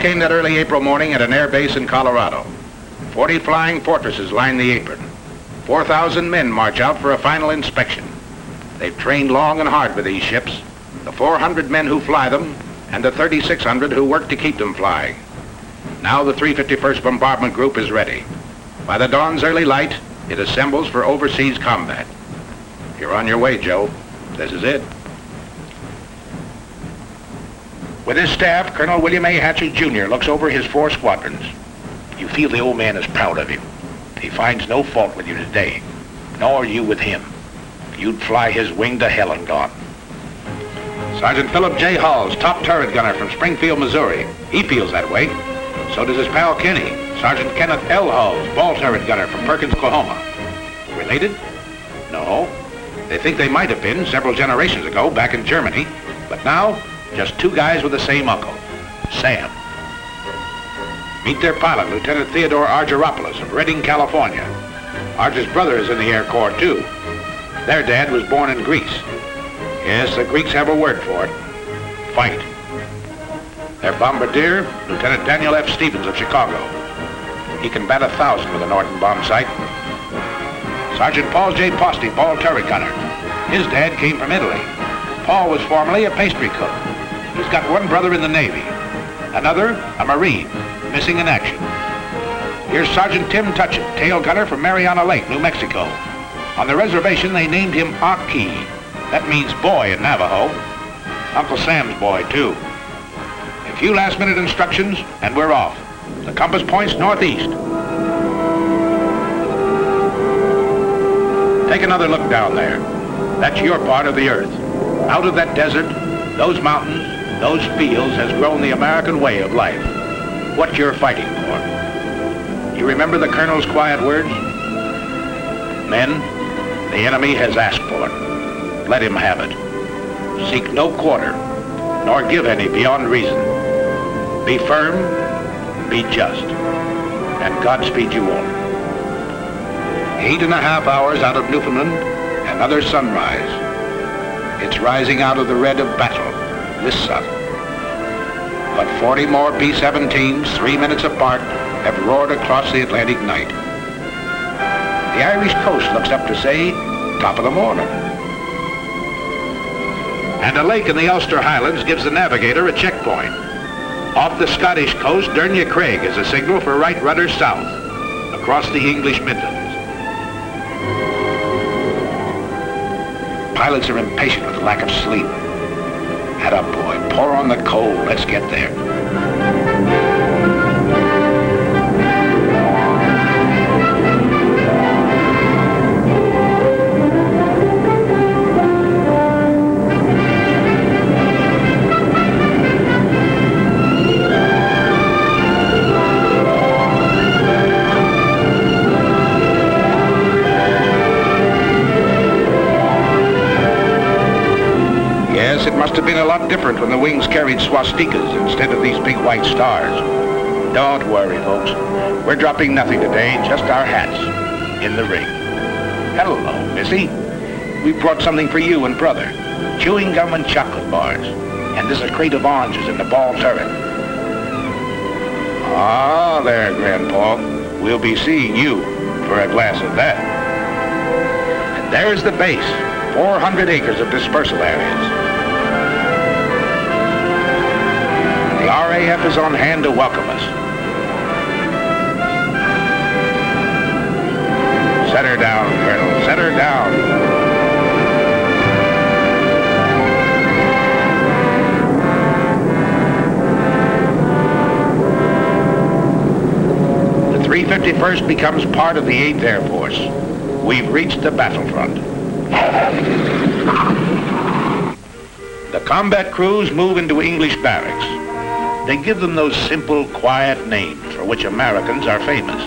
came that early April morning at an air base in Colorado. 40 flying fortresses line the apron. 4,000 men march out for a final inspection. They've trained long and hard with these ships, the 400 men who fly them, and the 3,600 who work to keep them flying. Now the 351st Bombardment Group is ready. By the dawn's early light, it assembles for overseas combat. You're on your way, Joe. This is it. With his staff, Colonel William A. Hatcher, Jr. looks over his 4 squadrons. You feel the old man is proud of you. He finds no fault with you today, nor you with him. You'd fly his wing to hell and gone. Sergeant Philip J. Halls, top turret gunner from Springfield, Missouri. He feels that way. So does his pal Kenny, Sergeant Kenneth L. Halls, ball turret gunner from Perkins, Oklahoma. Related? No. They think they might have been several generations ago back in Germany, but now, just 2 guys with the same uncle, Sam. Meet their pilot, Lieutenant Theodore Argyropoulos of Redding, California. Argy's brother is in the Air Corps, too. Their dad was born in Greece. Yes, the Greeks have a word for it. Fight. Their bombardier, Lieutenant Daniel F. Stevens of Chicago. He can bat 1,000 with a Norton bomb sight. Sergeant Paul J. Posty, ball turret gunner. His dad came from Italy. Paul was formerly a pastry cook. He's got 1 brother in the Navy. Another, a Marine, missing in action. Here's Sergeant Tim Tutchin, tail gunner from Mariana Lake, New Mexico. On the reservation, they named him Aki. That means boy in Navajo. Uncle Sam's boy, too. A few last-minute instructions, and we're off. The compass points northeast. Take another look down there. That's your part of the earth. Out of that desert, those mountains, those fields has grown the American way of life. What you're fighting for. You remember the Colonel's quiet words? Men, the enemy has asked for it. Let him have it. Seek no quarter, nor give any beyond reason. Be firm, be just, and Godspeed you all. 8.5 hours out of Newfoundland, another sunrise. It's rising out of the red of battle, this sun. But 40 more B-17s, 3 minutes apart, have roared across the Atlantic night. The Irish coast looks up to say, top of the morning. And a lake in the Ulster Highlands gives the navigator a checkpoint. Off the Scottish coast, Dernya Craig is a signal for right rudder south, across the English Midlands. Pilots are impatient with the lack of sleep. Head up, boy. Pour on the coal. Let's get there. It must have been a lot different when the wings carried swastikas instead of these big white stars. Don't worry, folks. We're dropping nothing today, just our hats in the ring. Hello, Missy. We brought something for you and brother. Chewing gum and chocolate bars. And there's a crate of oranges in the ball turret. Ah, there, Grandpa. We'll be seeing you for a glass of that. And there's the base. 400 acres of dispersal areas. The RAF is on hand to welcome us. Set her down, Colonel. Set her down. The 351st becomes part of the 8th Air Force. We've reached the battlefront. The combat crews move into English barracks. They give them those simple, quiet names for which Americans are famous.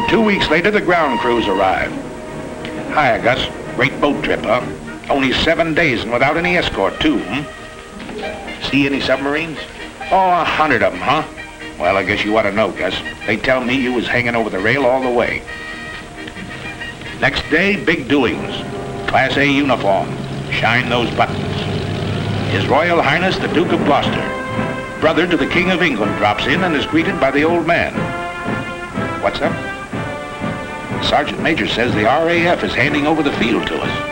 2 weeks later, the ground crews arrive. Hiya, Gus. Great boat trip, huh? Only 7 days and without any escort, too, See any submarines? Oh, 100 of them, huh? Well, I guess you ought to know, Gus. They tell me you was hanging over the rail all the way. Next day, big doings. Class A uniform. Shine those buttons. His Royal Highness the Duke of Gloucester, brother to the King of England, drops in and is greeted by the old man. What's up? Sergeant Major says the RAF is handing over the field to us.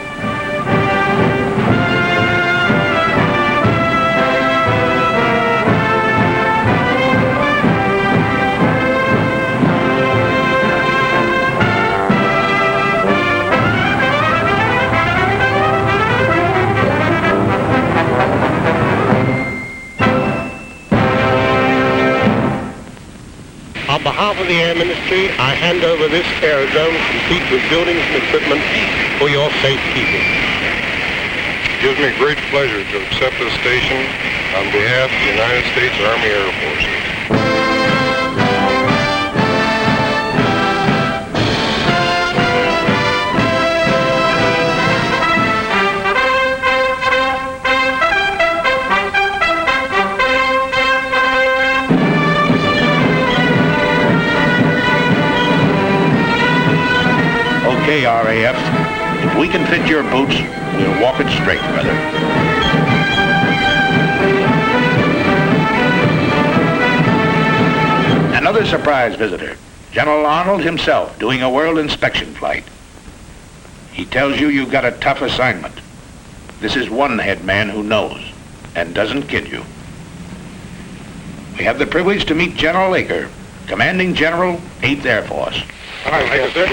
On behalf of the Air Ministry, I hand over this aerodrome complete with buildings and equipment for your safekeeping. It gives me great pleasure to accept this station on behalf of the United States Army Air Forces. Okay, RAF. If we can fit your boots, we'll walk it straight, brother. Another surprise visitor. General Arnold himself doing a world inspection flight. He tells you you've got a tough assignment. This is one head man who knows and doesn't kid you. We have the privilege to meet General Aker, Commanding General, 8th Air Force. Hi, sir.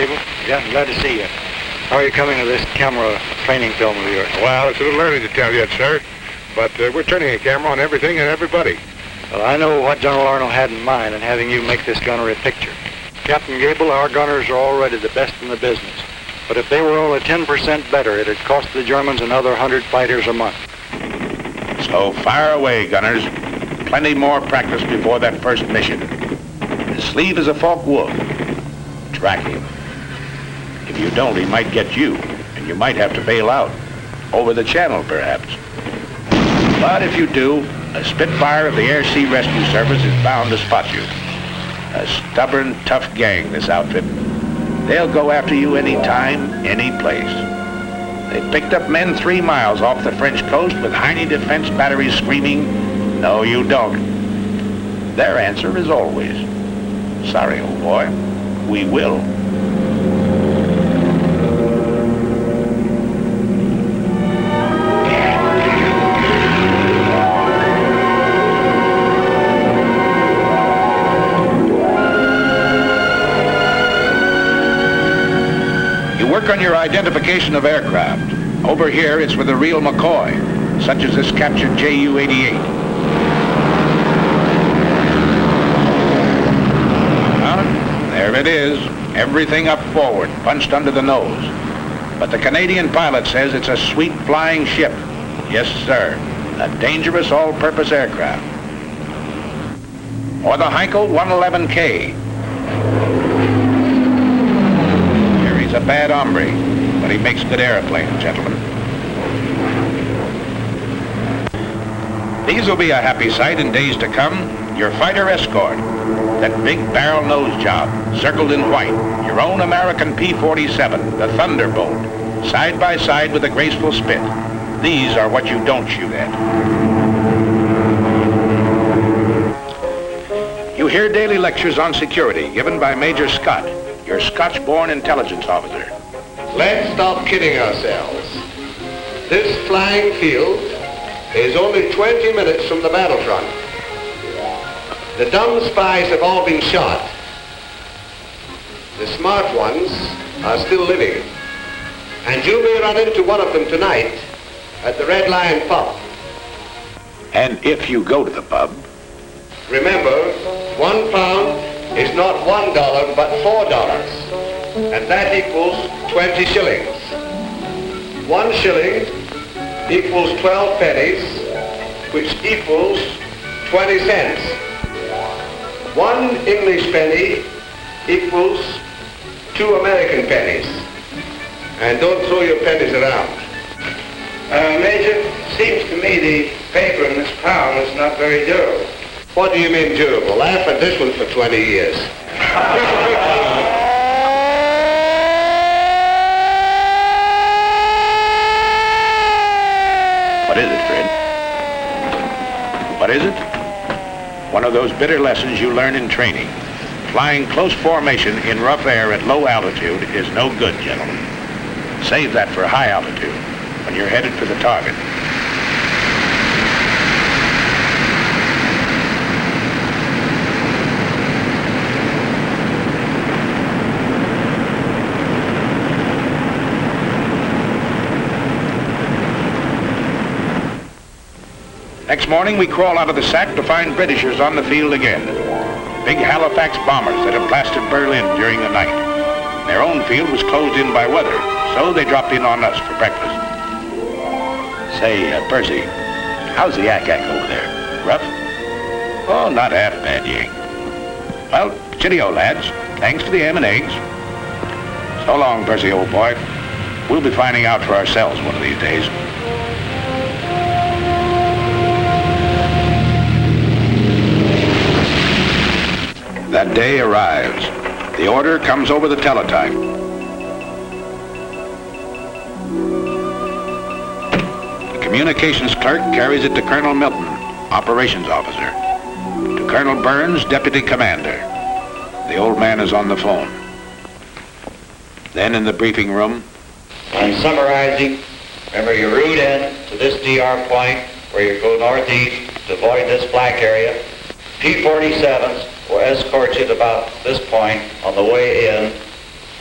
Yeah, glad to see you. How are you coming to this camera training film of yours? Well, it's a little early to tell yet, sir, but we're turning a camera on everything and everybody. Well, I know what General Arnold had in mind in having you make this gunner a picture. Captain Gable, our gunners are already the best in the business. But if they were only 10% better, it'd cost the Germans another 100 fighters a month. So fire away, gunners. Plenty more practice before that first mission. The sleeve is a forked wolf. Track him. If you don't, he might get you, and you might have to bail out. Over the channel, perhaps. But if you do, a Spitfire of the Air Sea Rescue Service is bound to spot you. A stubborn, tough gang, this outfit. They'll go after you any time, any place. They picked up men 3 miles off the French coast with Heine defense batteries screaming, "No, you don't." Their answer is always, "Sorry, old boy, we will." Work on your identification of aircraft. Over here, it's with a real McCoy, such as this captured Ju-88. There it is, everything up forward, punched under the nose. But the Canadian pilot says it's a sweet flying ship. Yes, sir, a dangerous all-purpose aircraft. Or the Heinkel 111K. He's a bad hombre, but he makes good airplanes, gentlemen. These will be a happy sight in days to come. Your fighter escort, that big barrel nose job, circled in white, your own American P-47, the Thunderbolt, side by side with a graceful spit. These are what you don't shoot at. You hear daily lectures on security given by Major Scott, your Scotch-born intelligence officer. Let's stop kidding ourselves. This flying field is only 20 minutes from the battlefront. The dumb spies have all been shot. The smart ones are still living. And you may run into one of them tonight at the Red Lion pub. And if you go to the pub, remember, £1 is not $1, but $4. And that equals 20 shillings. 1 shilling equals 12 pennies, which equals 20 cents. 1 English penny equals 2 American pennies. And don't throw your pennies around. Major, seems to me the paper in this pound is not very durable. What do you mean durable? Laugh at this one for 20 years. What is it, Fred? What is it? One of those bitter lessons you learn in training. Flying close formation in rough air at low altitude is no good, gentlemen. Save that for high altitude, when you're headed for the target. Next morning, we crawl out of the sack to find Britishers on the field again. Big Halifax bombers that had blasted Berlin during the night. Their own field was closed in by weather, so they dropped in on us for breakfast. Say, Percy, how's the yak-yak over there? Rough? Oh, not half bad, Yank. Well, cheerio, lads. Thanks for the ham and eggs. So long, Percy, old boy. We'll be finding out for ourselves one of these days. That day arrives. The order comes over the teletype. The communications clerk carries it to Colonel Milton, operations officer. To Colonel Burns, deputy commander. The old man is on the phone. Then in the briefing room. I'm summarizing. Remember your route in to this DR point where you go northeast to avoid this black area. P-47s will escort you to about this point on the way in,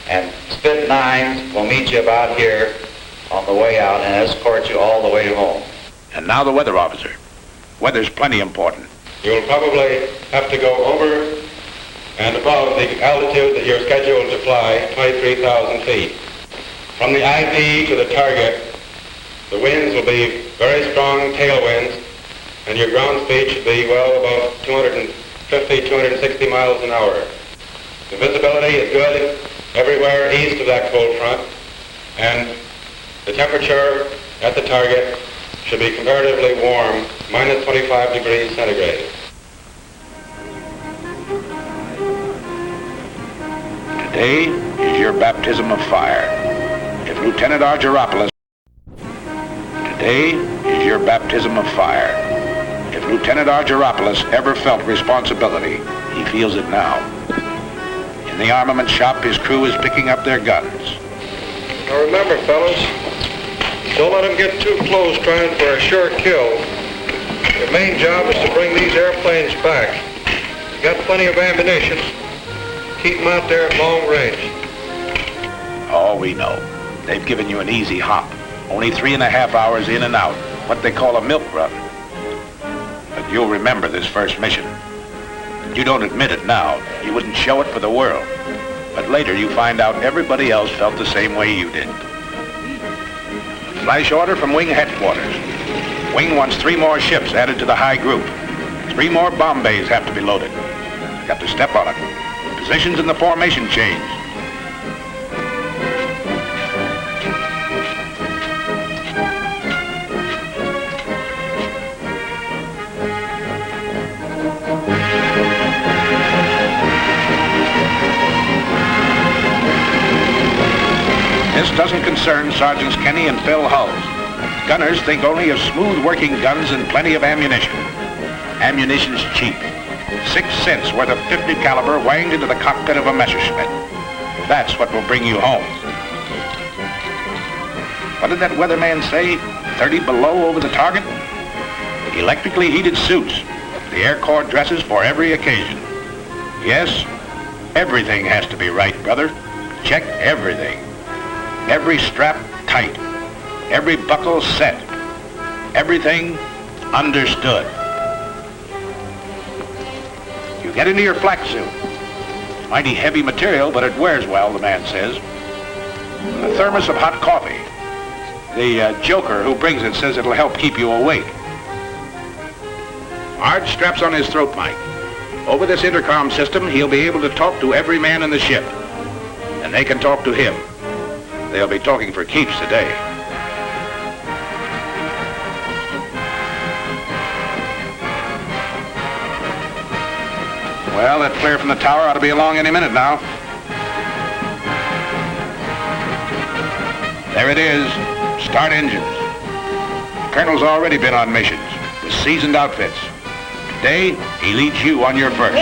and Spit 9s will meet you about here on the way out and escort you all the way home. And now the weather officer. Weather's plenty important. You'll probably have to go over and above the altitude that you're scheduled to fly, 23,000 feet. From the IP to the target, the winds will be very strong tailwinds, and your ground speed should be well above 250, 260 miles an hour. The visibility is good everywhere east of that cold front, and the temperature at the target should be comparatively warm, minus 25 degrees centigrade. Today is your baptism of fire. If Lieutenant Argyropoulos... Today is your baptism of fire. If Lieutenant Argyropoulos ever felt responsibility, he feels it now. In the armament shop, his crew is picking up their guns. Now remember, fellas, don't let them get too close trying for a sure kill. Your main job is to bring these airplanes back. You got plenty of ammunition. Keep them out there at long range. Oh, we know. They've given you an easy hop. Only 3.5 hours in and out. What they call a milk run. But you'll remember this first mission. You don't admit it now. You wouldn't show it for the world. But later you find out everybody else felt the same way you did. Flash order from Wing headquarters. Wing wants 3 more ships added to the high group. 3 more bomb bays have to be loaded. Got to step on it. Positions in the formation change. This doesn't concern Sergeants Kenny and Phil Hulls. Gunners think only of smooth working guns and plenty of ammunition. Ammunition's cheap. 6 cents worth of .50 caliber wanged into the cockpit of a Messerschmitt. That's what will bring you home. What did that weatherman say? 30 below over the target? Electrically heated suits. The Air Corps dresses for every occasion. Yes, everything has to be right, brother. Check everything. Every strap tight. Every buckle set. Everything understood. You get into your flak suit. Mighty heavy material, but it wears well, the man says. A thermos of hot coffee. The joker who brings it says it'll help keep you awake. Ard straps on his throat mic. Over this intercom system, he'll be able to talk to every man in the ship. And they can talk to him. They'll be talking for keeps today. Well, that flare from the tower ought to be along any minute now. There it is. Start engines. The colonel's already been on missions with seasoned outfits. Today, he leads you on your first.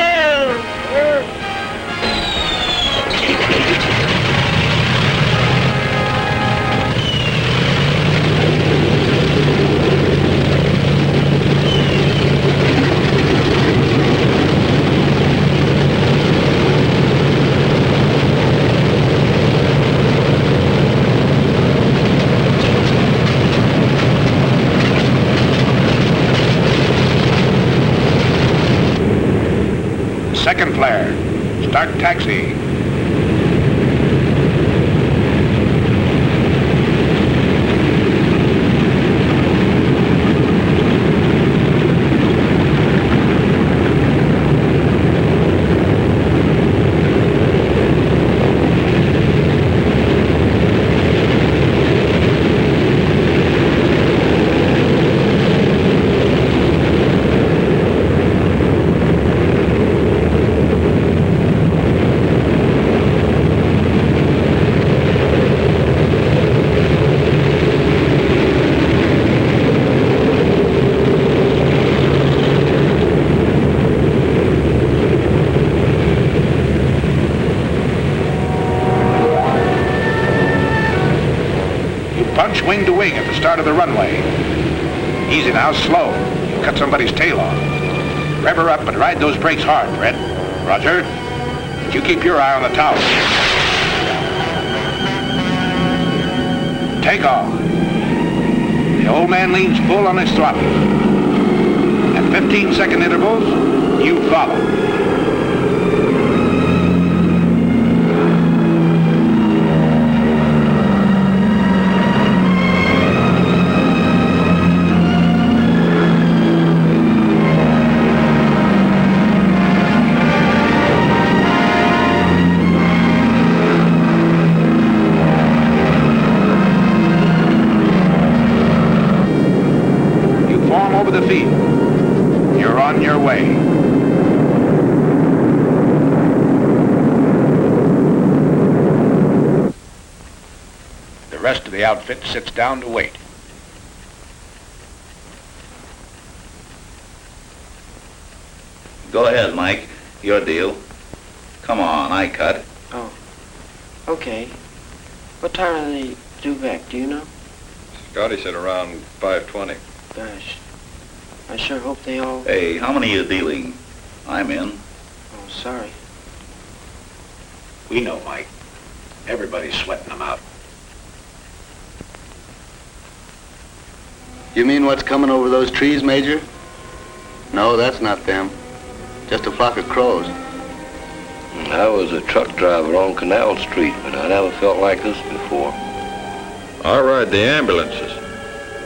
Second flare. Start taxi. Punch wing to wing at the start of the runway. Easy now, slow. You cut somebody's tail off. Rev her up and ride those brakes hard, Fred. Roger. You keep your eye on the tower. Take off. The old man leans full on his throttle. At 15-second intervals, you follow. Over the field. You're on your way. The rest of the outfit sits down to wait. Go ahead, Mike. Your deal. Come on, I cut. Oh, okay. What time are they due back, do you know? Scotty said around 5:20. Gosh. I sure hope they all... Hey, how many are you dealing? I'm in. Oh, sorry. We know, Mike. Everybody's sweating them out. You mean what's coming over those trees, Major? No, that's not them. Just a flock of crows. I was a truck driver on Canal Street, but I never felt like this before. I ride the ambulances.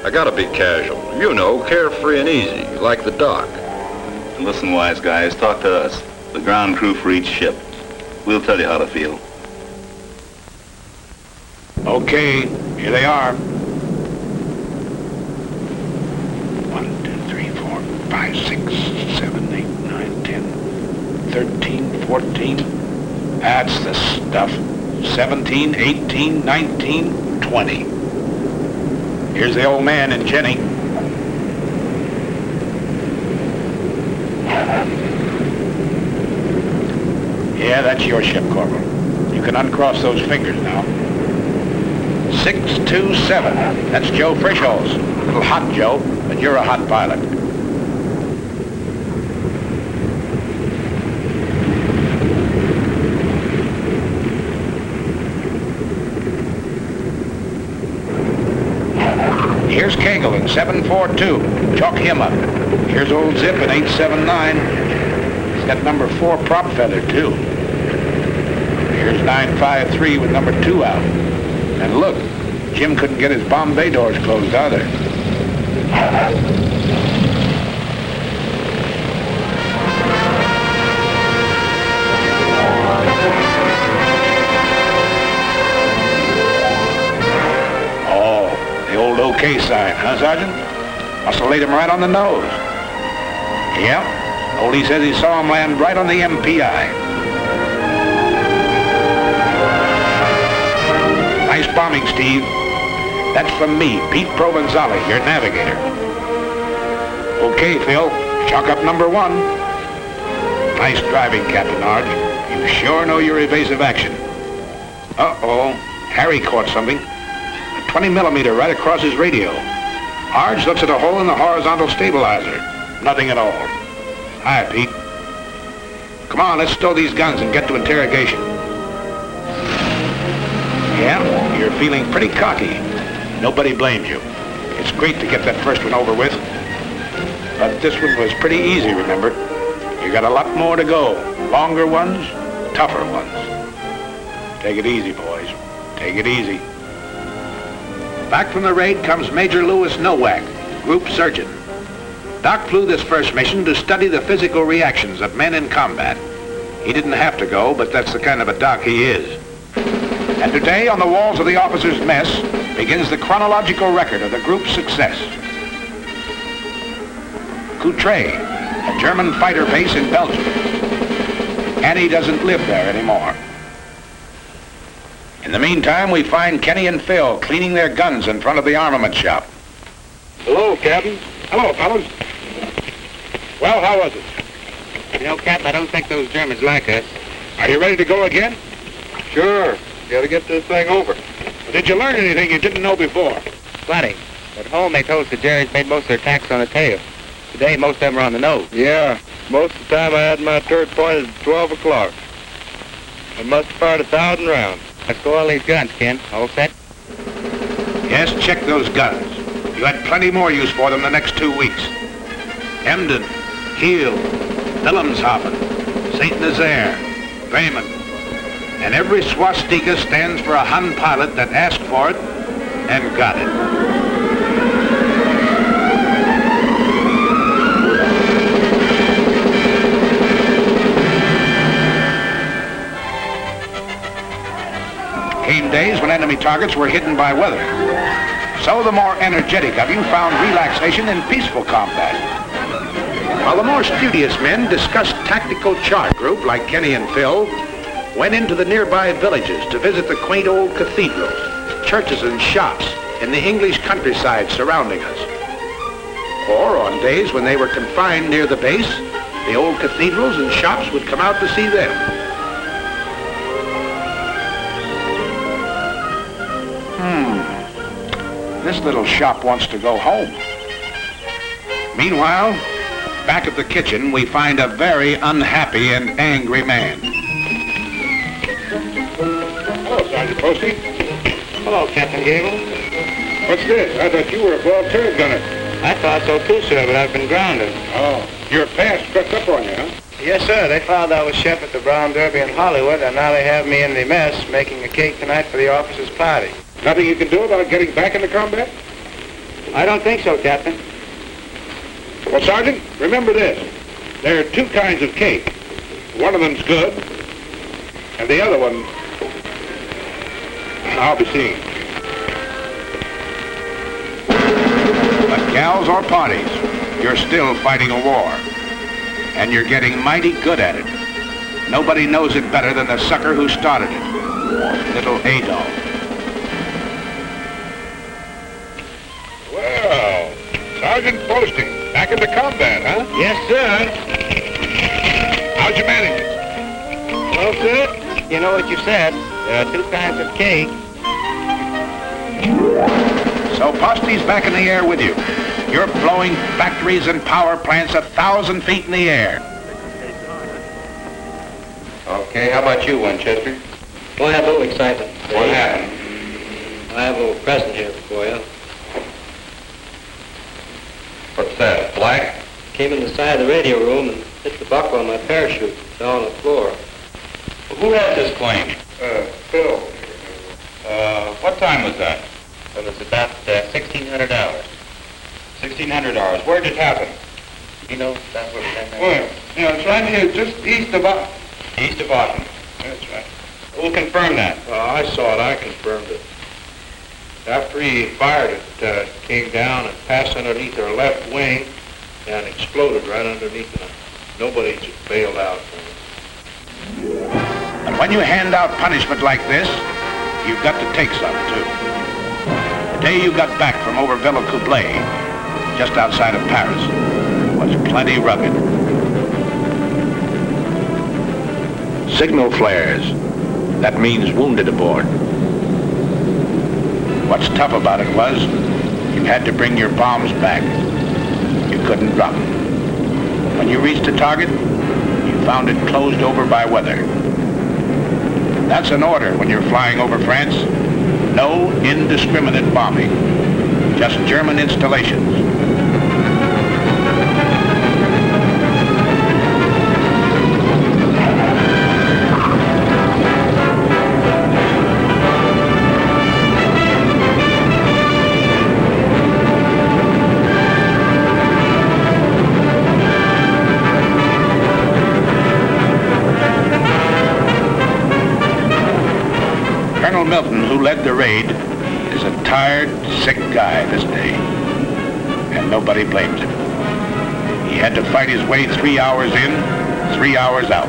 I gotta be casual. You know, carefree and easy, like the doc. And listen, wise guys, talk to us, the ground crew for each ship. We'll tell you how to feel. Okay, here they are. 1, 2, 3, 4, 5, 6, 7, 8, 9, 10, 13, 14. That's the stuff. 17, 18, 19, 20. Here's the old man and Jenny. Yeah, that's your ship, Corporal. You can uncross those fingers now. 627. That's Joe Frischholz. A little hot, Joe, but you're a hot pilot. Here's Cagle in 742. Chalk him up. Here's old Zip in 879. He's got number 4 prop feather, too. Here's 953 with number 2 out. And look, Jim couldn't get his bomb bay doors closed either. OK sign, huh, Sergeant? Must have laid him right on the nose. Yep, Oldie says he saw him land right on the MPI. Nice bombing, Steve. That's from me, Pete Provenzali, your navigator. Okay, Phil, chalk up number 1. Nice driving, Captain Arch. You sure know your evasive action. Uh-oh, Harry caught something. A 20 millimeter right across his radio. Arch looks at a hole in the horizontal stabilizer. Nothing at all. Hi, Pete. Come on, let's stow these guns and get to interrogation. Yeah, you're feeling pretty cocky. Nobody blames you. It's great to get that first one over with. But this one was pretty easy, remember? You got a lot more to go. Longer ones, tougher ones. Take it easy, boys. Take it easy. Back from the raid comes Major Louis Nowak, Group Surgeon. Doc flew this first mission to study the physical reactions of men in combat. He didn't have to go, but that's the kind of a doc he is. And today, on the walls of the officers' mess, begins the chronological record of the group's success. Coutray, a German fighter base in Belgium. Annie doesn't live there anymore. In the meantime, we find Kenny and Phil cleaning their guns in front of the armament shop. Hello, Captain. Hello, fellas. Well, how was it? You know, Cap, I don't think those Germans like us. Are you ready to go again? Sure. Got to get this thing over. Did you learn anything you didn't know before? Plenty. At home, they told us the Jerry's made most of their attacks on the tail. Today, most of them are on the nose. Yeah. Most of the time I had my turret pointed at 12 o'clock. I must have fired 1,000 rounds. Let's go all these guns, Ken. All set? Yes, check those guns. You had plenty more use for them the next 2 weeks. Emden, Kiel, Wilhelmshaven, St. Nazaire, Bremen. And every swastika stands for a Hun pilot that asked for it and got it. Came days when enemy targets were hidden by weather. So the more energetic of you found relaxation in peaceful combat. While the more studious men discussed tactical chart group like Kenny and Phil, went into the nearby villages to visit the quaint old cathedrals, churches and shops in the English countryside surrounding us. Or on days when they were confined near the base, the old cathedrals and shops would come out to see them. This little shop wants to go home. Meanwhile, back at the kitchen, we find a very unhappy and angry man. Hello, Sergeant Posty. Hello, Captain Gable. What's this? I thought you were a ball turret gunner. I thought so too, sir, but I've been grounded. Oh, your past crept up on you, huh? Yes, sir. They found I was chef at the Brown Derby in Hollywood, and now they have me in the mess making a cake tonight for the officers' party. Nothing you can do about getting back into combat? I don't think so, Captain. Well, Sergeant, remember this. There are 2 kinds of cake. One of them's good, and the other one, I'll be seeing. But gals or parties, you're still fighting a war. And you're getting mighty good at it. Nobody knows it better than the sucker who started it. Little Adolf. Well, Sergeant Posting, back into combat, huh? Yes, sir. How'd you manage it? Well, sir, you know what you said. There are 2 kinds of cake. So Posty's back in the air with you. You're blowing factories and power plants 1,000 feet in the air. Okay, how about you, Winchester? Boy, I have a little excitement. What happened? I have a little present here for you. What's that, black? Came in the side of the radio room and hit the buckle on my parachute. Fell on the floor. Who has this claim? Phil. What time was that? It was about $1,600. $1,600. Where'd it happen? You know, that's what it Well, yeah, it's right here, just east of us. East of Austin. That's right. Who'll confirm that? Well, I saw it. I confirmed it. After he fired it, came down and passed underneath our left wing and exploded right underneath it. Nobody's bailed out. And when you hand out punishment like this, you've got to take some, too. The day you got back from over Villacoublay, just outside of Paris, was plenty rugged. Signal flares. That means wounded aboard. What's tough about it was, you had to bring your bombs back. You couldn't drop them. When you reached the target, you found it closed over by weather. That's an order when you're flying over France. No indiscriminate bombing. Just German installations. Colonel Milton, who led the raid, is a tired, sick guy this day, and nobody blames him. He had to fight his way 3 hours in, 3 hours out,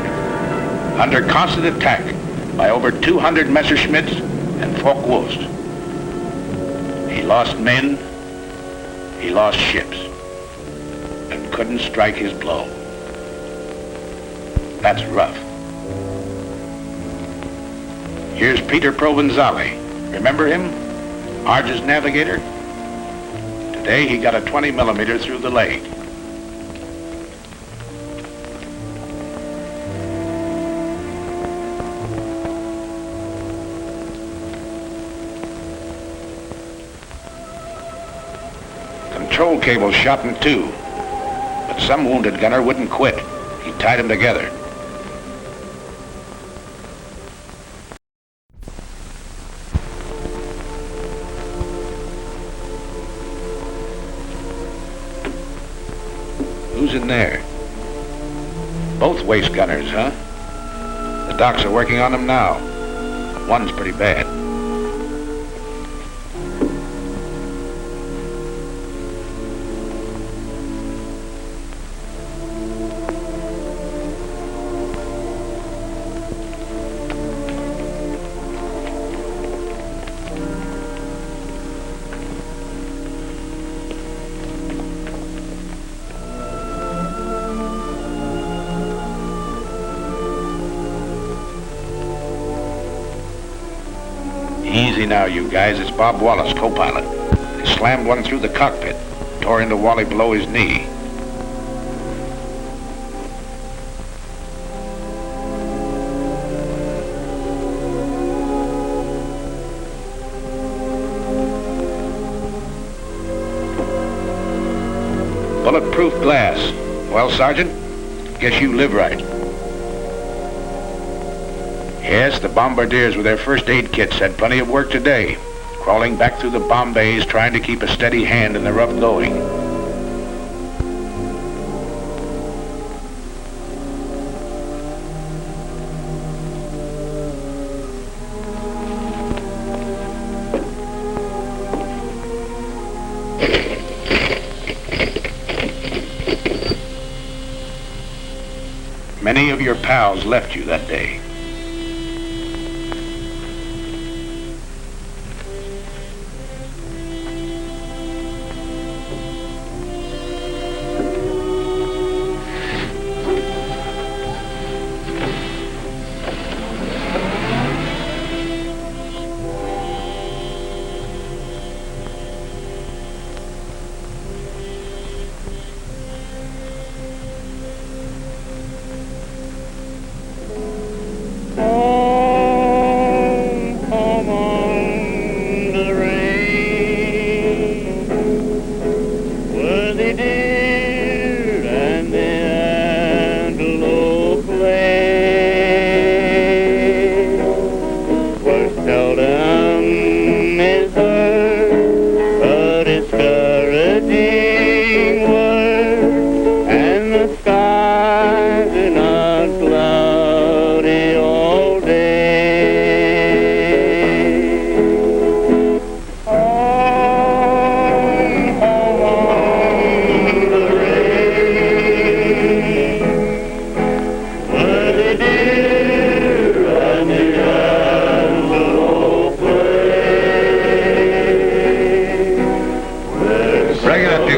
under constant attack by over 200 Messerschmitts and Focke-Wulfs. He lost men, he lost ships, and couldn't strike his blow. That's rough. Here's Peter Provenzale. Remember him? Arge's navigator? Today he got a 20 millimeter through the leg. Control cable shot in two, but some wounded gunner wouldn't quit. He tied them together. Who's in there? Both waist gunners, huh? The docs are working on them now. One's pretty bad. Easy now, you guys. It's Bob Wallace, co-pilot. They slammed one through the cockpit, tore into Wally below his knee. Bulletproof glass. Well, Sergeant, guess you live right. Yes, the bombardiers with their first aid kits had plenty of work today, crawling back through the bomb bays, trying to keep a steady hand in the rough going. Many of your pals left you that day.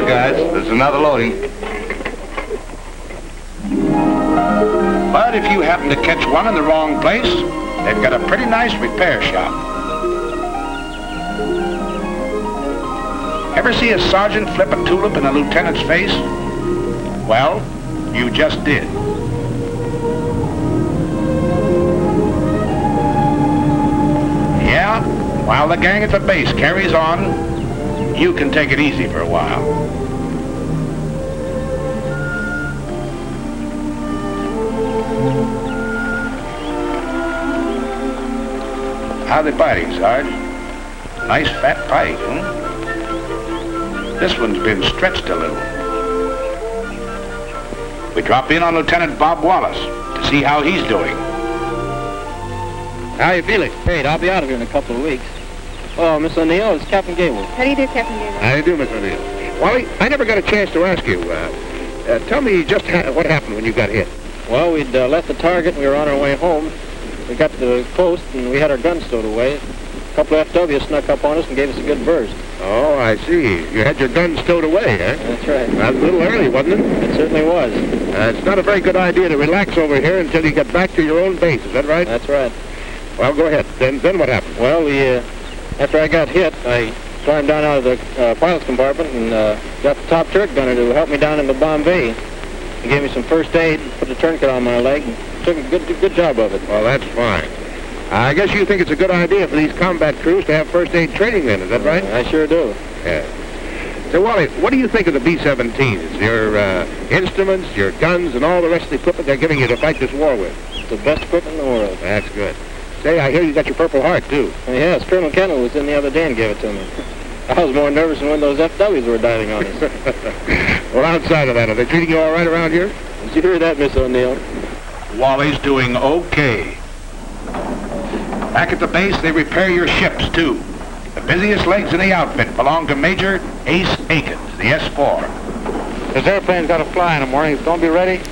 right, guys. There's another loading. But if you happen to catch one in the wrong place, they've got a pretty nice repair shop. Ever see a sergeant flip a tulip in a lieutenant's face? Well, you just did. Yeah, while the gang at the base carries on, you can take it easy for a while. How they biting, Sarge? Nice fat pike, huh? This one's been stretched a little. We drop in on Lieutenant Bob Wallace to see how he's doing. How you feeling? Great, I'll be out of here in a couple of weeks. Oh, Miss O'Neill, it's Captain Gable. How do you do, Captain Gable? How do you do, Miss O'Neill? Wally, I never got a chance to ask you. Tell me just what happened when you got hit. Well, we'd left the target and we were on our way home. We got to the coast and we had our guns stowed away. A couple of FWs snuck up on us and gave us a good burst. Oh, I see. You had your guns stowed away, huh? That's right. That was a little early, wasn't it? It certainly was. It's not a very good idea to relax over here until you get back to your own base. Is that right? That's right. Well, go ahead. Then what happened? Well, after I got hit, I climbed down out of the pilot's compartment and got the top turret gunner to help me down in the bomb bay. He gave me some first aid, put a tourniquet on my leg, and took a good job of it. Well, that's fine. I guess you think it's a good idea for these combat crews to have first aid training then, is that right? I sure do. Yeah. So, Wally, what do you think of the B-17s? Your instruments, your guns, and all the rest of the equipment they're giving you to fight this war with? It's the best equipment in the world. That's good. Say, I hear you got your Purple Heart, too. Yes, Colonel Kendall was in the other day and gave it to me. I was more nervous than when those FWs were diving on us. Well, outside of that, are they treating you all right around here? Did you hear that, Miss O'Neill? Wally's doing okay. Back at the base, they repair your ships, too. The busiest legs in the outfit belong to Major Ace Akins, the S-4. This airplane's got to fly in the morning. It's going to be ready?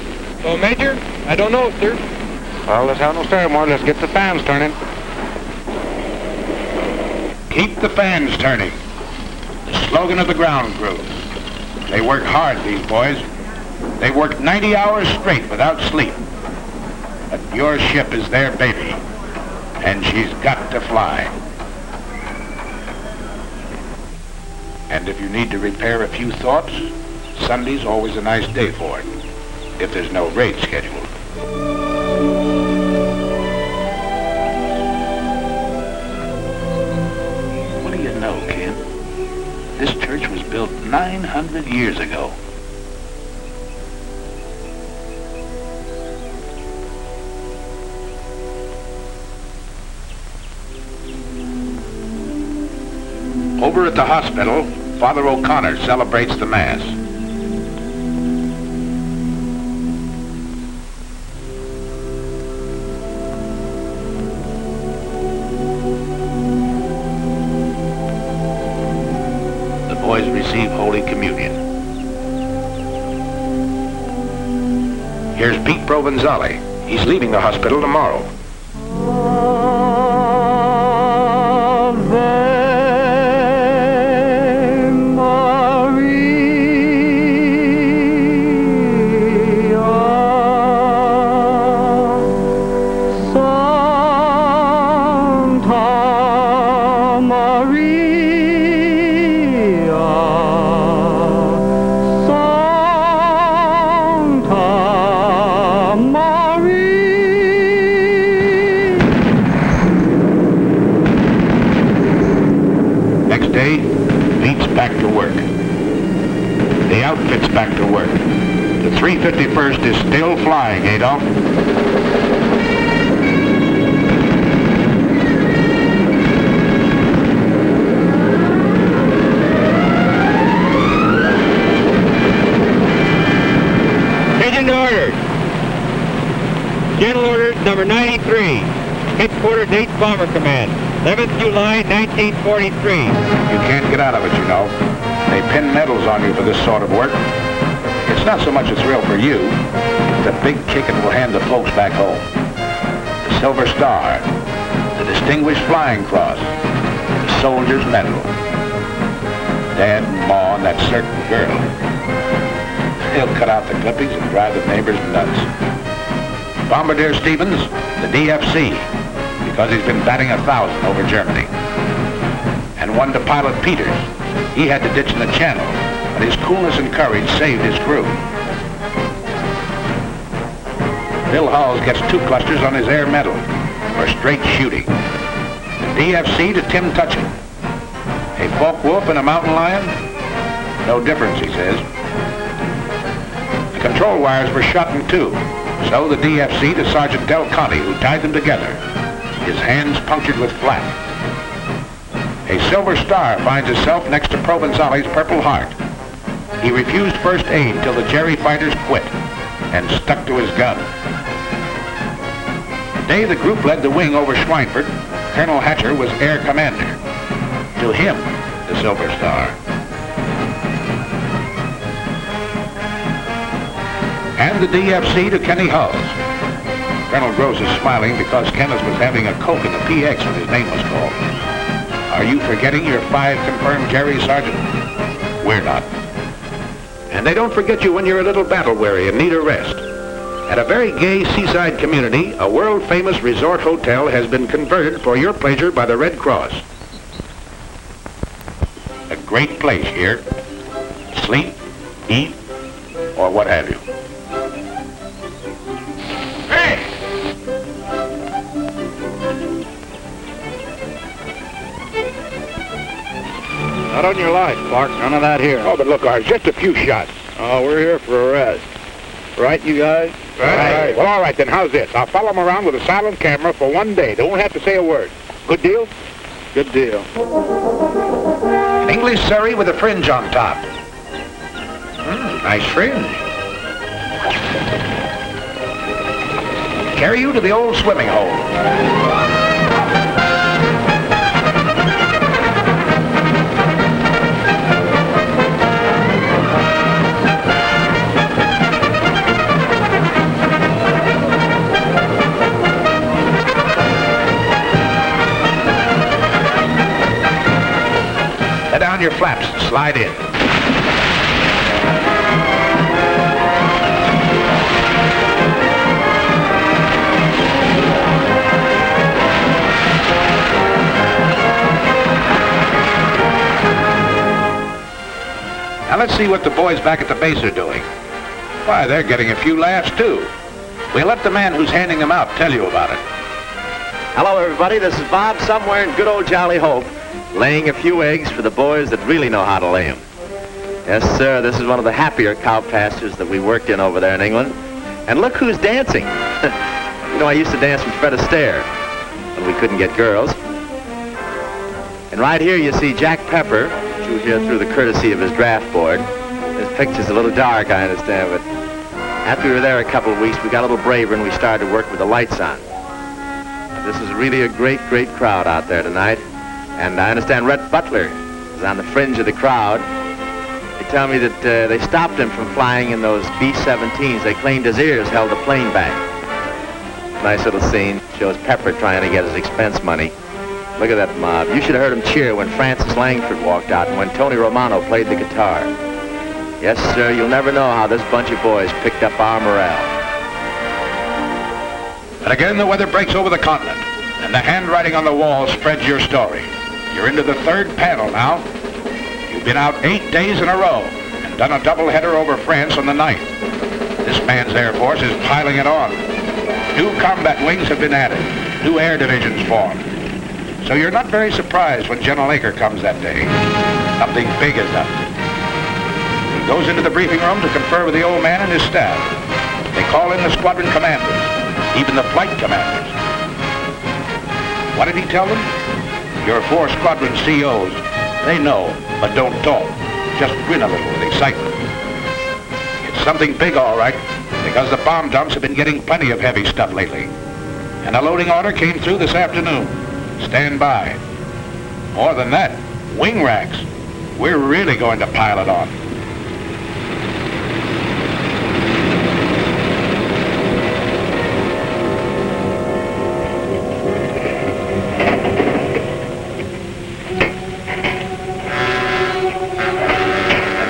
Oh, Major? I don't know, sir. Well, let's have no ceremony. Let's get the fans turning. Keep the fans turning. The slogan of the ground crew. They work hard, these boys. They work 90 hours straight without sleep. But your ship is their baby, and she's got to fly. And if you need to repair a few thoughts, Sunday's always a nice day for it, if there's no raid scheduled. What do you know, kid? This church was built 900 years ago. Over at the hospital, Father O'Connor celebrates the Mass. The boys receive Holy Communion. Here's Pete Provenzale. He's leaving the hospital tomorrow. Back to work. The 351st is still flying, Adolf. Attention to orders. General orders number 93. Headquarters 8th Bomber Command. 11th July, 1943. You can't get out of it, you know. They pin medals on you for this sort of work. It's not so much a thrill for you. It's a big kick it will hand the folks back home. The Silver Star, the Distinguished Flying Cross, the Soldier's Medal. Dad and Ma on that certain girl. He'll cut out the clippings and drive the neighbors nuts. Bombardier Stevens, the DFC, because he's been batting 1,000 over Germany. And one to Pilot Peters. He had to ditch in the channel, but his coolness and courage saved his crew. Bill Halls gets 2 clusters on his air medal for straight shooting. The DFC to Tim Tutchin. A Focke-Wulf and a mountain lion? No difference, he says. The control wires were shot in 2, so the DFC to Sergeant Del Conte, who tied them together, his hands punctured with flak. A Silver Star finds itself next to Provenzali's Purple Heart. He refused first aid till the Jerry fighters quit and stuck to his gun. The day the group led the wing over Schweinfurt, Colonel Hatcher was air commander. To him, the Silver Star. And the DFC to Kenny Hulls. Colonel Gross is smiling because Kenneth was having a Coke in the PX when his name was called. Are you forgetting your 5 confirmed Jerry, Sergeant? We're not. And they don't forget you when you're a little battle-weary and need a rest. At a very gay seaside community, a world-famous resort hotel has been converted for your pleasure by the Red Cross. A great place here. Sleep, eat, or what have you. Hey! Not on your life, Clark. None of that here. Oh, but look, Arch, just a few shots. Oh, we're here for a rest. Right, you guys? Right. Well, all right, then. How's this? I'll follow them around with a silent camera for 1 day. They won't have to say a word. Good deal? Good deal. An English Surrey with a fringe on top. Nice fringe. Carry you to the old swimming hole. Let down your flaps and slide in. Now let's see what the boys back at the base are doing. Why, they're getting a few laughs too. We'll let the man who's handing them out tell you about it. Hello, everybody. This is Bob, somewhere in good old Jolly Hope, laying a few eggs for the boys that really know how to lay them. Yes, sir, this is one of the happier cow pastures that we worked in over there in England. And look who's dancing. You know, I used to dance with Fred Astaire when we couldn't get girls. And right here you see Jack Pepper, which you hear through the courtesy of his draft board. This picture's a little dark, I understand, but after we were there a couple of weeks, we got a little braver and we started to work with the lights on. This is really a great, great crowd out there tonight. And I understand Rhett Butler is on the fringe of the crowd. They tell me that they stopped him from flying in those B-17s. They claimed his ears held the plane back. Nice little scene. Shows Pepper trying to get his expense money. Look at that mob. You should have heard him cheer when Francis Langford walked out and when Tony Romano played the guitar. Yes, sir, you'll never know how this bunch of boys picked up our morale. And again, the weather breaks over the continent, and the handwriting on the wall spreads your story. You're into the 3rd panel now. You've been out 8 days in a row and done a doubleheader over France on the 9th. This man's Air Force is piling it on. New combat wings have been added. New air divisions formed. So you're not very surprised when General Aker comes that day. Something big is up. He goes into the briefing room to confer with the old man and his staff. They call in the squadron commanders, even the flight commanders. What did he tell them? Your 4 squadron COs, they know, but don't talk. Just grin a little with excitement. It's something big, all right, because the bomb dumps have been getting plenty of heavy stuff lately. And a loading order came through this afternoon. Stand by. More than that, wing racks. We're really going to pile it on.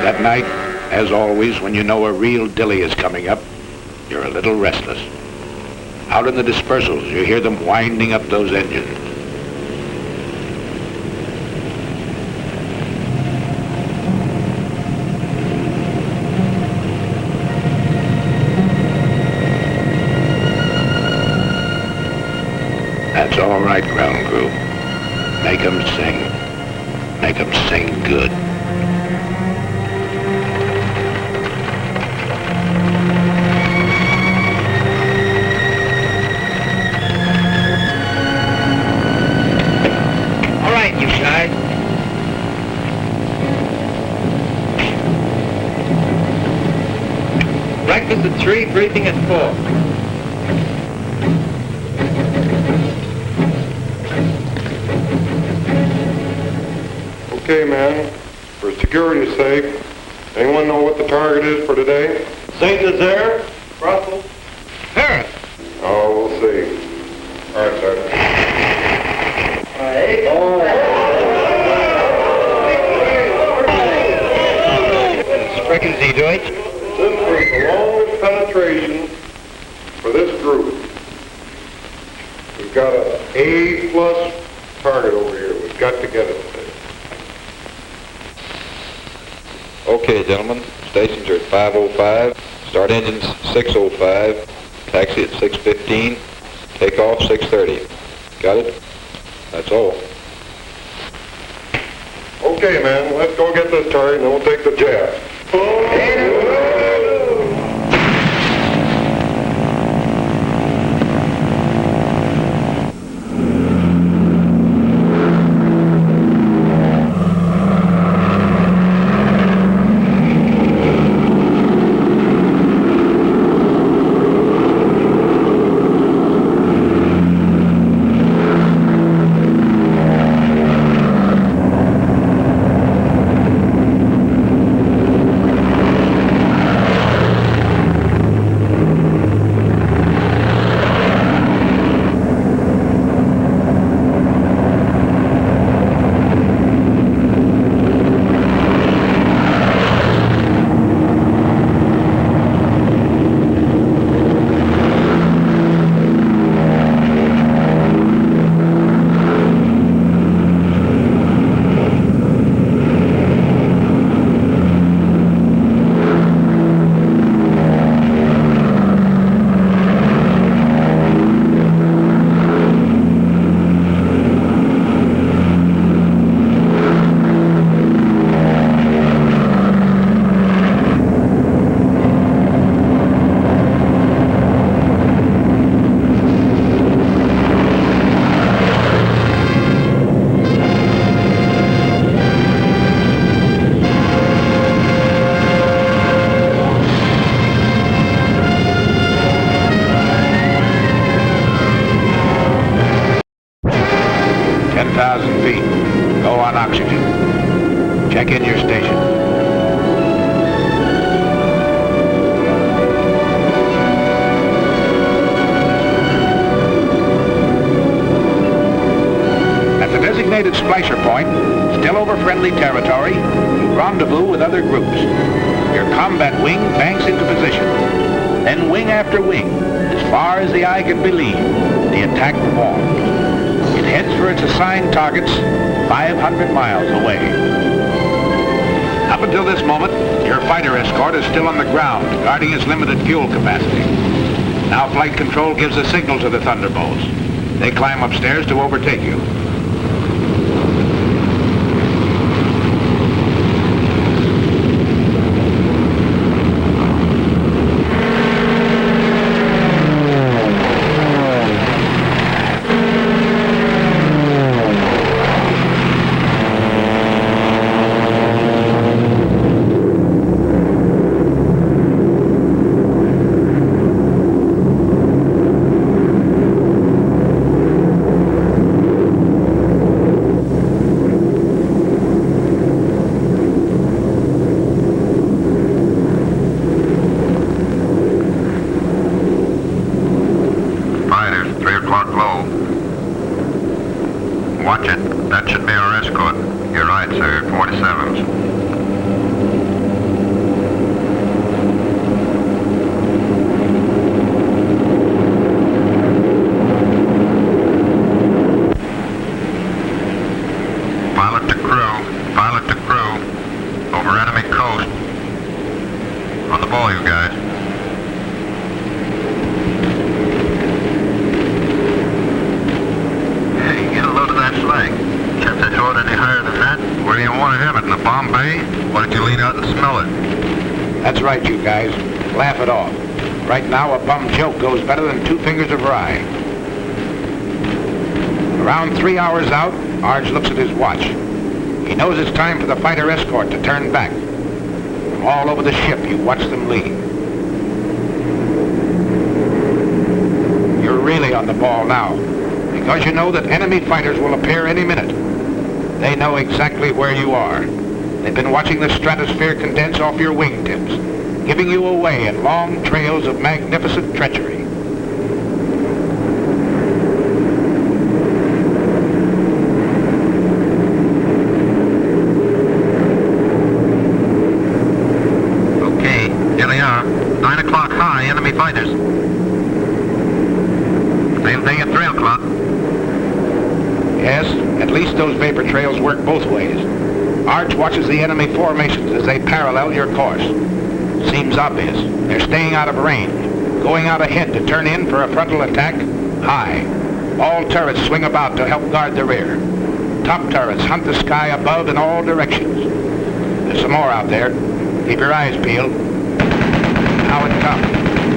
That night, as always, when you know a real dilly is coming up, you're a little restless. Out in the dispersals, you hear them winding up those engines. That's all right, ground crew. Make 'em sing. Make 'em sing good. All right, you guys. Breakfast at 3, briefing at 4. Okay, man. For security's sake, anyone know what the target is for today? Saint Nazaire? Brussels? Paris. Oh, we'll see. All right, Sergeant. Sprechen Sie Deutsch? This was the longest penetration for this group. We've got an A+ target over here. We've got to get it today. Okay, gentlemen. Stations are at 5:05. Start engines 6:05. Taxi at 6:15. Takeoff 6:30. Got it? That's all. Okay, man. Let's go get this target and then we'll take the jet. Check in your station. At the designated splicer point, still over friendly territory, you rendezvous with other groups. Your combat wing banks into position. Then wing after wing, as far as the eye can believe, the attack forms. It heads for its assigned targets 500 miles away. Up until this moment, your fighter escort is still on the ground, guarding its limited fuel capacity. Now flight control gives a signal to the Thunderbolts. They climb upstairs to overtake you. Watch it. That should be our escort. You're right, sir. 47s. want to have it in the Bombay? Why don't you lean out and smell it? That's right, you guys. Laugh it off. Right now, a bum joke goes better than 2 fingers of rye. Around 3 hours out, Arj looks at his watch. He knows it's time for the fighter escort to turn back. From all over the ship, you watch them leave. You're really on the ball now, because you know that enemy fighters will appear any minute. They know exactly where you are. They've been watching the stratosphere condense off your wingtips, giving you away in long trails of magnificent treachery. Okay, here they are. 9 o'clock high, enemy fighters. Same thing at 3 o'clock. Yes, at least those vapor trails work both ways. Arch watches the enemy formations as they parallel your course. Seems obvious. They're staying out of range, going out ahead to turn in for a frontal attack high. All turrets swing about to help guard the rear. Top turrets hunt the sky above in all directions. There's some more out there. Keep your eyes peeled. Now it comes.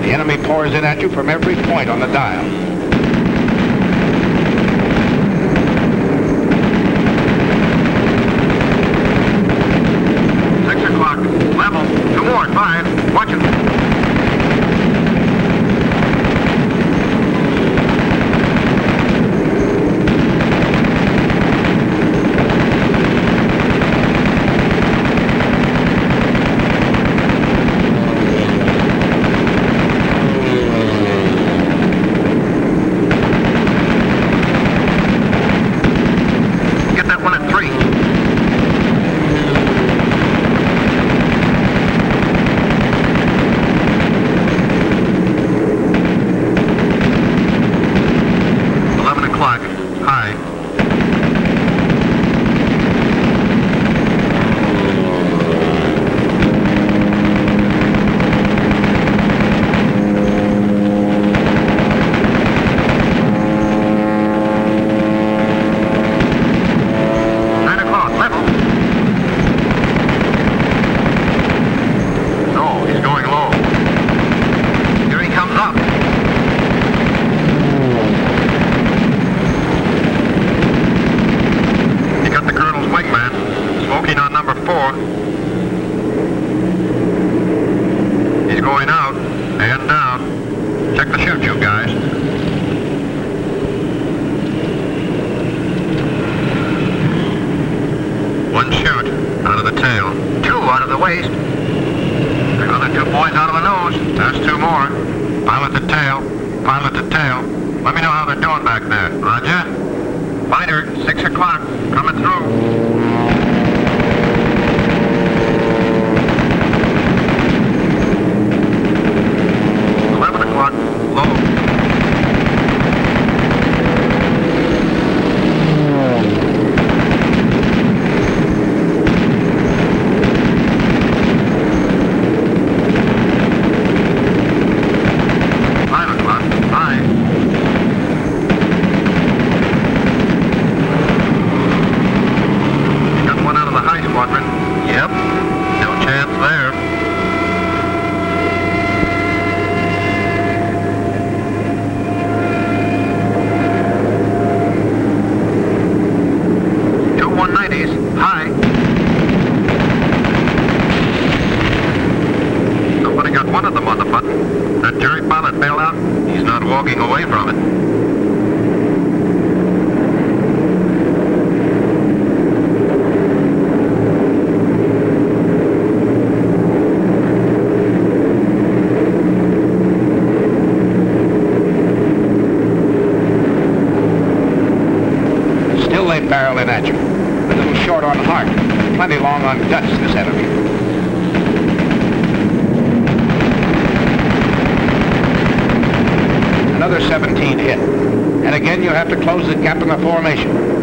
The enemy pours in at you from every point on the dial. Level. 2 more. 5. Watch it. Get that one at 3. Barreling at you. A little short on heart, but plenty long on guts, this enemy. Another 17 hit. And again, you have to close the gap in the formation.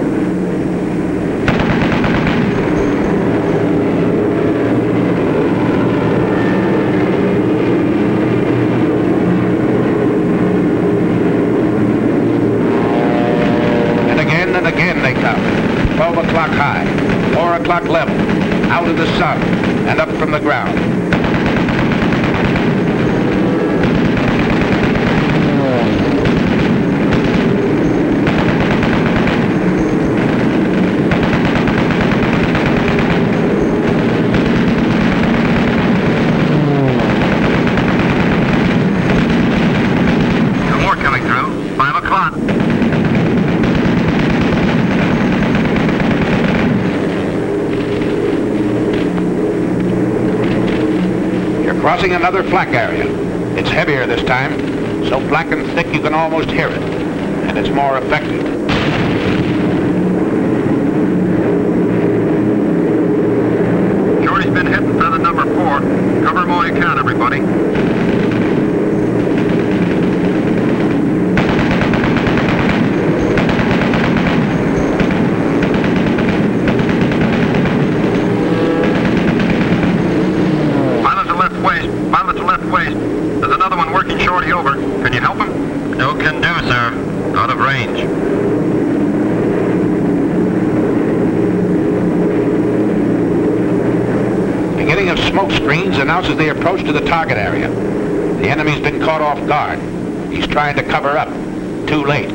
And again they come. 12 o'clock high, 4 o'clock level. out of the sun and up from the ground. Two more coming through. 5 o'clock. Crossing another flak area. It's heavier this time, so black and thick you can almost hear it, and it's more effective. Shorty's been hitting feather number 4. Cover him all you can, everybody. Pilot to left waist. There's another one working Shorty over. Can you help him? No can do, sir. Out of range. Beginning of smoke screens announces the approach to the target area. The enemy's been caught off guard. He's trying to cover up. Too late.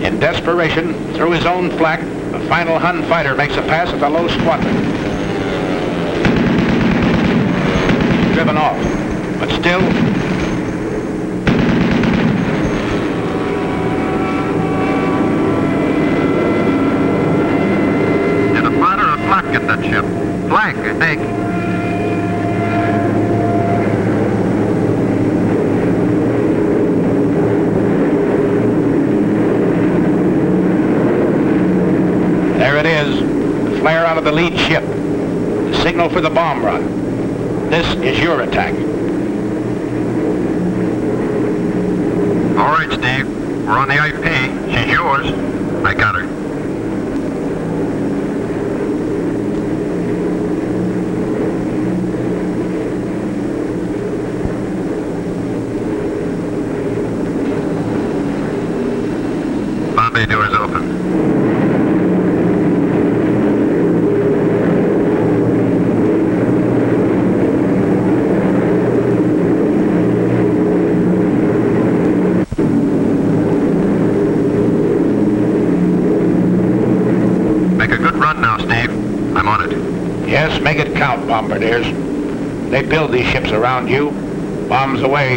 In desperation, through his own flak, the final Hun fighter makes a pass at the low squadron. Driven off, but still. Did a fighter or flak get that ship? Flak, I think. There it is, the flare out of the lead ship. The signal for the bomb run. This is your attack. All right, Steve. We're on the IP. She's yours. I got her. Bombay doors open. Yes, make it count, bombardiers. They build these ships around you. Bombs away.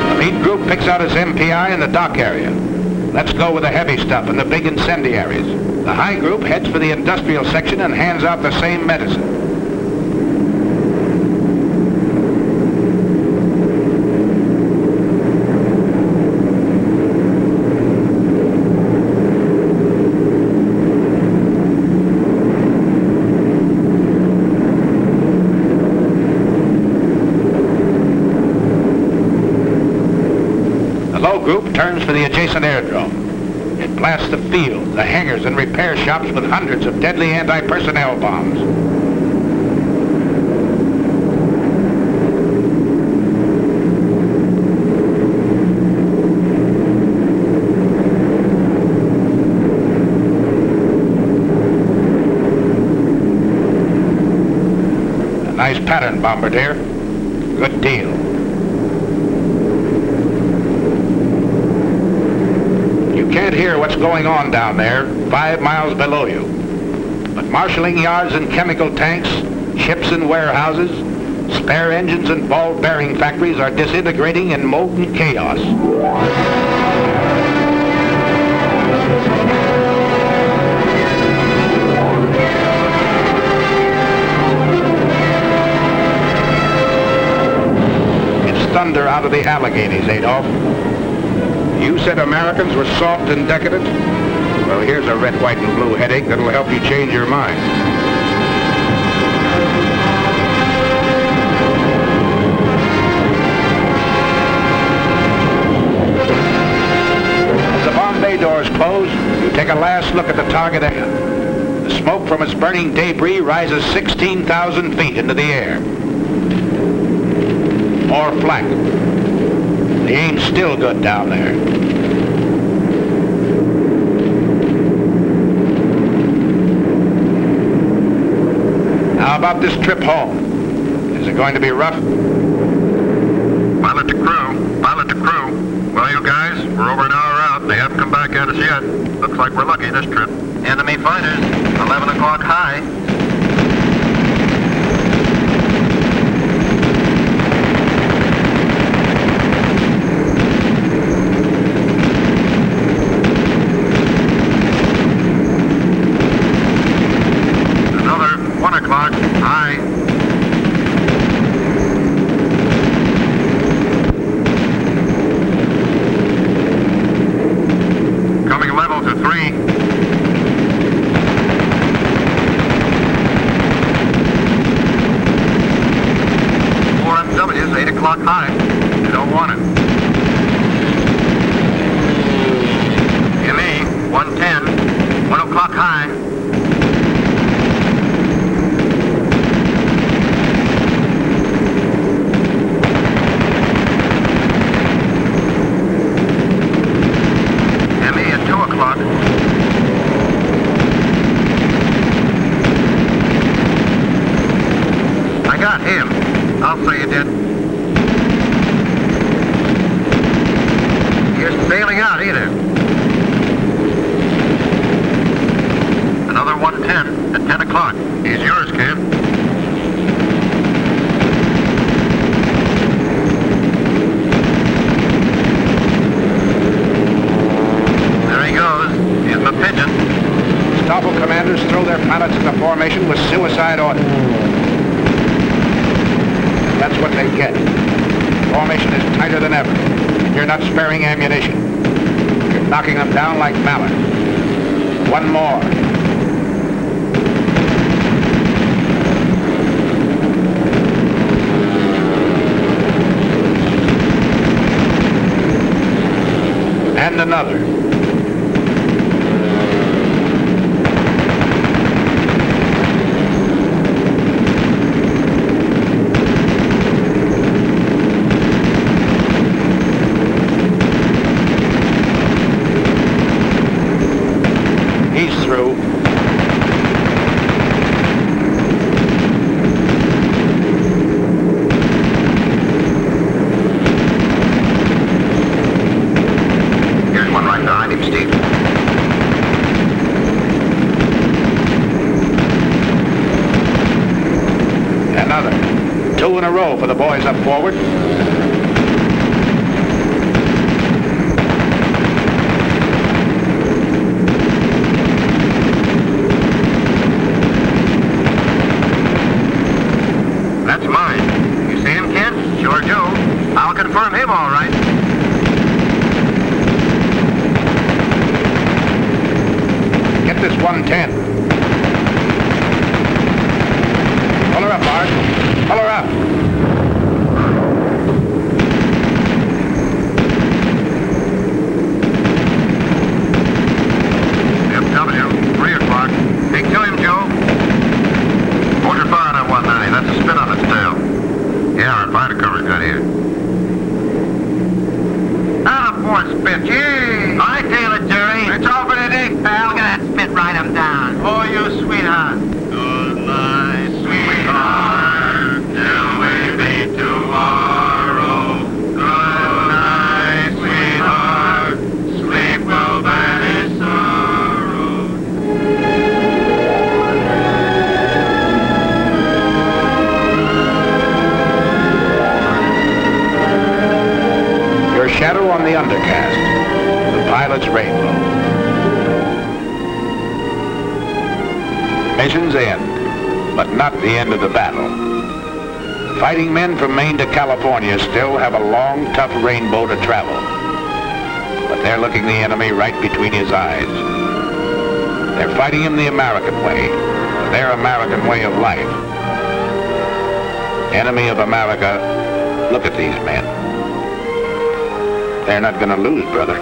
The lead group picks out its MPI in the dock area. Let's go with the heavy stuff and the big incendiaries. The high group heads for the industrial section and hands out the same medicine. The low group turns for the adjacent airdrome. It blasts the field, the hangars, and repair shops with hundreds of deadly anti-personnel bombs. A nice pattern, bombardier. Good deal. You can't hear what's going on down there, 5 miles below you. But marshalling yards and chemical tanks, ships and warehouses, spare engines and ball bearing factories are disintegrating in molten chaos. It's thunder out of the Alleghenies, Adolf. You said Americans were soft and decadent? Well, here's a red, white, and blue headache that'll help you change your mind. As the bomb bay doors close, you Take a last look at the target ahead. The smoke from its burning debris rises 16,000 feet into the air. More flak. The aim's still good down there. How about this trip home? Is it going to be rough? Pilot to crew. Pilot to crew. Well, you guys, we're over an hour out. They haven't come back at us yet. Looks like we're lucky this trip. Enemy fighters, 11 o'clock high. Another 1 o'clock high. Coming level to 3. MW's 8 o'clock high. You don't want it. ME 110, 1 o'clock high. ME at 2 o'clock. I got him. I'll say you did. He isn't bailing out either. Another 110 at 10 o'clock. He's yours, kid. There he goes. Here's my pigeon. Stoffel commanders throw their pilots into formation with suicide orders. That's what they get. Formation is tighter than ever. You're not sparing ammunition. You're knocking them down like mallards. One more. And another. Through. Here's one right behind him, Steve. Another. 2 in a row for the boys up forward. That's mine. You see him, kid? Sure do. I'll confirm him all right. Get this 110. Pull her up, Art. Pull her up. FW, 3 o'clock. Take to him, Joe. Hold your fire on that 190. That's a spin on its tail. Yeah, our fighter cover's good here. Out of 4 spit. Gee! I tail it, Jerry. It's over the dick, pal. Look at that spit. Ride him down. Oh, you sweetheart. Good night, sweetheart. Till we meet tomorrow. Good night, sweetheart. Sleep will banish sorrow. Your shadow on the undercast. The pilot's rainbow. Missions end, but not the end of the battle. Fighting men from Maine to California still have a long, tough rainbow to travel. But they're looking the enemy right between his eyes. They're fighting him the American way, their American way of life. Enemy of America, look at these men. They're not going to lose, brother.